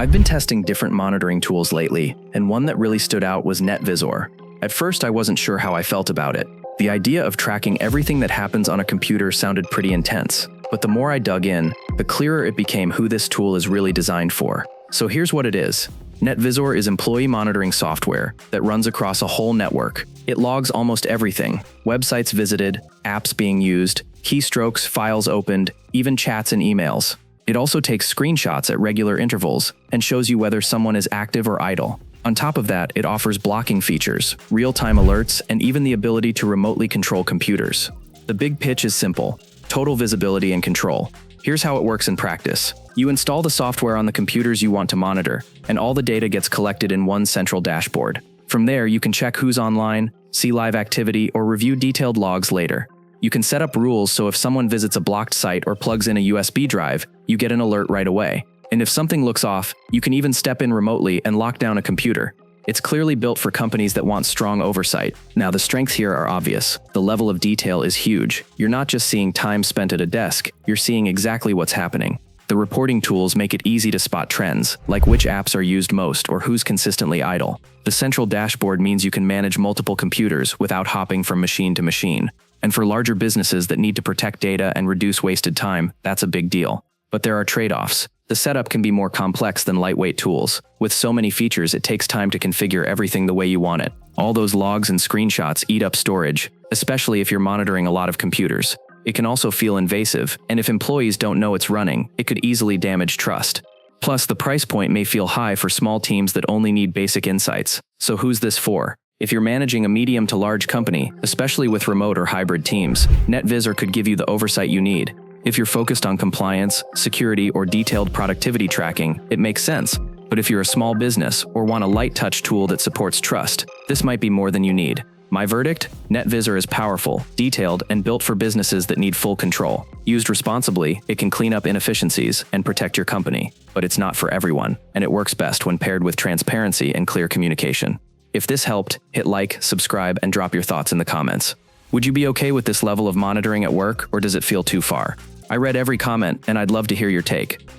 I've been testing different monitoring tools lately, and one that really stood out was NetVizor. At first, I wasn't sure how I felt about it. The idea of tracking everything that happens on a computer sounded pretty intense, but the more I dug in, the clearer it became who this tool is really designed for. So here's what it is. NetVizor is employee monitoring software that runs across a whole network. It logs almost everything: websites visited, apps being used, keystrokes, files opened, even chats and emails. It also takes screenshots at regular intervals and shows you whether someone is active or idle. On top of that, it offers blocking features, real-time alerts, and even the ability to remotely control computers. The big pitch is simple: total visibility and control. Here's how it works in practice. You install the software on the computers you want to monitor, and all the data gets collected in one central dashboard. From there, you can check who's online, see live activity, or review detailed logs later. You can set up rules so if someone visits a blocked site or plugs in a USB drive, you get an alert right away. And if something looks off, you can even step in remotely and lock down a computer. It's clearly built for companies that want strong oversight. Now, the strengths here are obvious. The level of detail is huge. You're not just seeing time spent at a desk, you're seeing exactly what's happening. The reporting tools make it easy to spot trends, like which apps are used most or who's consistently idle. The central dashboard means you can manage multiple computers without hopping from machine to machine. And for larger businesses that need to protect data and reduce wasted time, that's a big deal. But there are trade-offs. The setup can be more complex than lightweight tools. With so many features, it takes time to configure everything the way you want it. All those logs and screenshots eat up storage, especially if you're monitoring a lot of computers. It can also feel invasive, and if employees don't know it's running, it could easily damage trust. Plus, the price point may feel high for small teams that only need basic insights. So who's this for? If you're managing a medium to large company, especially with remote or hybrid teams, NetVizor could give you the oversight you need. If you're focused on compliance, security, or detailed productivity tracking, it makes sense. But if you're a small business or want a light-touch tool that supports trust, this might be more than you need. My verdict? NetVizor is powerful, detailed, and built for businesses that need full control. Used responsibly, it can clean up inefficiencies and protect your company. But it's not for everyone, and it works best when paired with transparency and clear communication. If this helped, hit like, subscribe, and drop your thoughts in the comments. Would you be okay with this level of monitoring at work, or does it feel too far? I read every comment, and I'd love to hear your take.